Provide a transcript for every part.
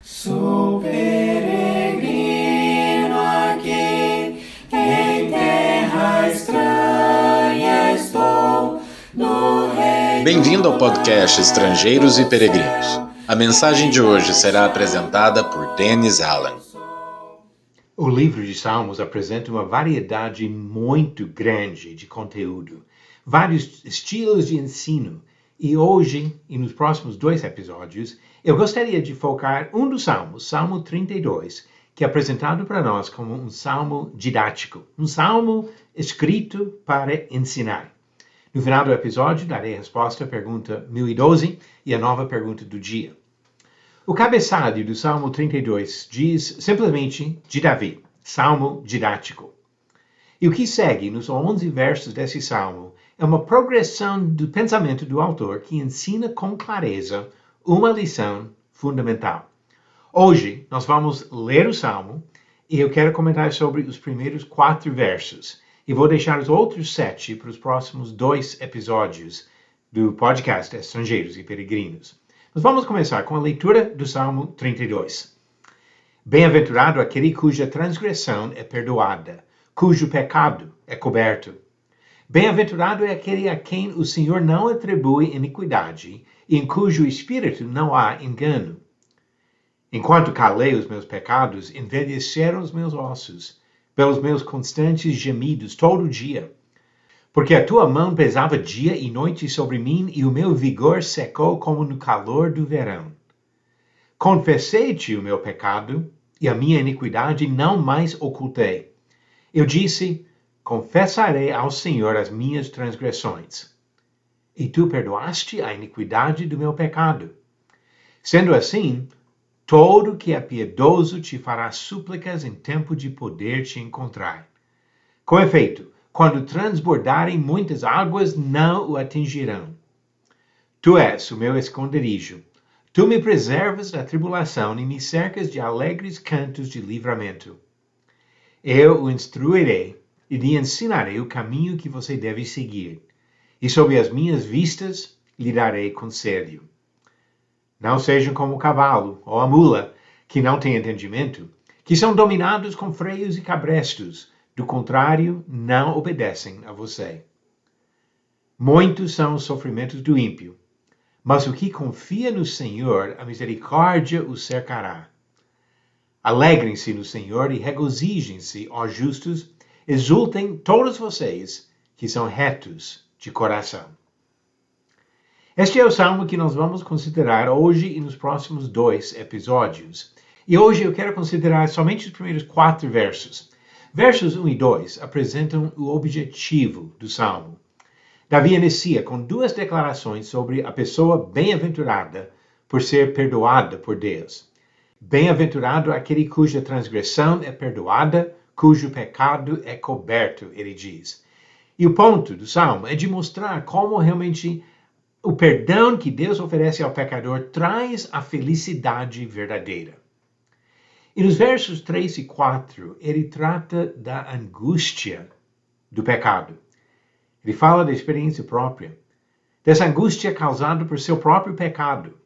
Sou peregrino aqui, em terra estranha estou, no reino. Bem-vindo ao podcast Estrangeiros e Peregrinos. A mensagem de hoje será apresentada por Dennis Allen. O livro de Salmos apresenta uma variedade muito grande de conteúdo, vários estilos de ensino, e hoje, e nos próximos 2 episódios, eu gostaria de focar um dos salmos, Salmo 32, que é apresentado para nós como um salmo didático, um salmo escrito para ensinar. No final do episódio, darei a resposta à pergunta 1012 e a nova pergunta do dia. O cabeçalho do Salmo 32 diz simplesmente de Davi, salmo didático. E o que segue nos 11 versos desse salmo é uma progressão do pensamento do autor que ensina com clareza uma lição fundamental. Hoje nós vamos ler o salmo e eu quero comentar sobre os primeiros 4 versos. E vou deixar os outros 7 para os próximos 2 episódios do podcast Estrangeiros e Peregrinos. Nós vamos começar com a leitura do Salmo 32. Bem-aventurado aquele cuja transgressão é perdoada, cujo pecado é coberto. Bem-aventurado é aquele a quem o Senhor não atribui iniquidade, e em cujo espírito não há engano. Enquanto calei os meus pecados, envelheceram os meus ossos, pelos meus constantes gemidos todo dia. Porque a tua mão pesava dia e noite sobre mim, e o meu vigor secou como no calor do verão. Confessei-te o meu pecado, e a minha iniquidade não mais ocultei. Eu disse, confessarei ao Senhor as minhas transgressões. E tu perdoaste a iniquidade do meu pecado. Sendo assim, todo que é piedoso te fará súplicas em tempo de poder te encontrar. Com efeito, quando transbordarem muitas águas, não o atingirão. Tu és o meu esconderijo. Tu me preservas da tribulação e me cercas de alegres cantos de livramento. Eu o instruirei e lhe ensinarei o caminho que você deve seguir. E sob as minhas vistas lhe darei conselho. Não sejam como o cavalo ou a mula, que não têm entendimento, que são dominados com freios e cabrestos. Do contrário, não obedecem a você. Muitos são os sofrimentos do ímpio, mas o que confia no Senhor, a misericórdia o cercará. Alegrem-se no Senhor e regozijem-se, ó justos, exultem todos vocês que são retos de coração. Este é o salmo que nós vamos considerar hoje e nos próximos 2 episódios. E hoje eu quero considerar somente os primeiros 4 versos. Versos 1 e 2 apresentam o objetivo do salmo. Davi inicia com 2 declarações sobre a pessoa bem-aventurada por ser perdoada por Deus. Bem-aventurado aquele cuja transgressão é perdoada, cujo pecado é coberto, ele diz. E o ponto do salmo é de mostrar como realmente o perdão que Deus oferece ao pecador traz a felicidade verdadeira. E nos versos 3 e 4, ele trata da angústia do pecado. Ele fala da experiência própria, dessa angústia causada por seu próprio pecado.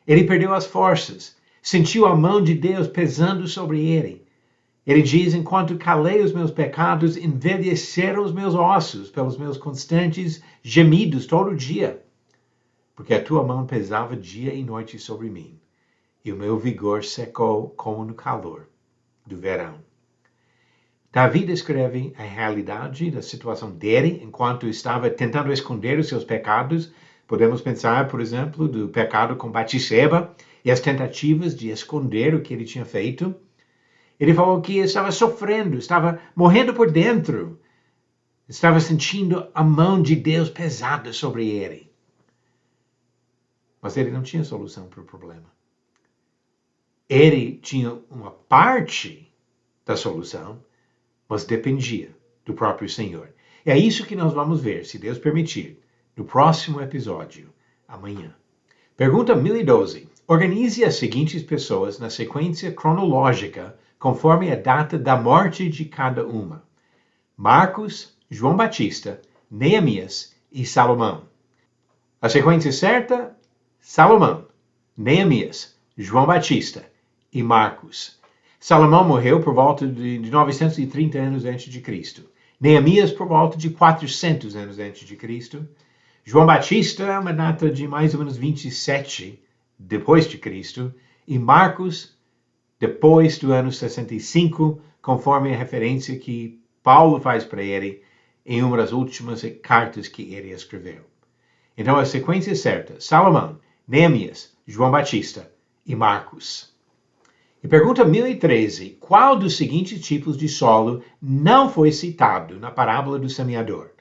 Ele perdeu as forças, sentiu a mão de Deus pesando sobre ele. Ele diz, enquanto calei os meus pecados, envelheceram os meus ossos pelos meus constantes gemidos todo dia. Porque a tua mão pesava dia e noite sobre mim, e o meu vigor secou como no calor do verão. Davi descreve a realidade da situação dele enquanto estava tentando esconder os seus pecados. Podemos pensar, por exemplo, do pecado com Batseba e as tentativas de esconder o que ele tinha feito. Ele falou que estava sofrendo, estava morrendo por dentro, estava sentindo a mão de Deus pesada sobre ele. Mas ele não tinha solução para o problema. Ele tinha uma parte da solução, mas dependia do próprio Senhor. É isso que nós vamos ver, se Deus permitir, no próximo episódio, amanhã. Pergunta 1012. Organize as seguintes pessoas na sequência cronológica, conforme a data da morte de cada uma: Marcos, João Batista, Neemias e Salomão. A sequência certa: Salomão, Neemias, João Batista e Marcos. Salomão morreu por volta de 930 anos antes de Cristo. Neemias por volta de 400 anos antes de Cristo. João Batista é uma data de mais ou menos 27 depois de Cristo. E Marcos depois do ano 65, conforme a referência que Paulo faz para ele em uma das últimas cartas que ele escreveu. Então a sequência certa: Salomão, Neemias, João Batista e Marcos. E pergunta 1013, qual dos seguintes tipos de solo não foi citado na parábola do semeador?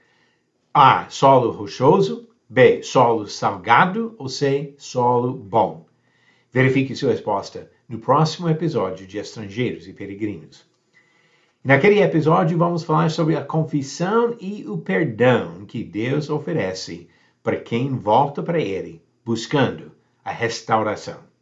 A, solo rochoso, B, solo salgado ou C, solo bom? Verifique sua resposta no próximo episódio de Estrangeiros e Peregrinos. Naquele episódio vamos falar sobre a confissão e o perdão que Deus oferece para quem volta para Ele, buscando a restauração.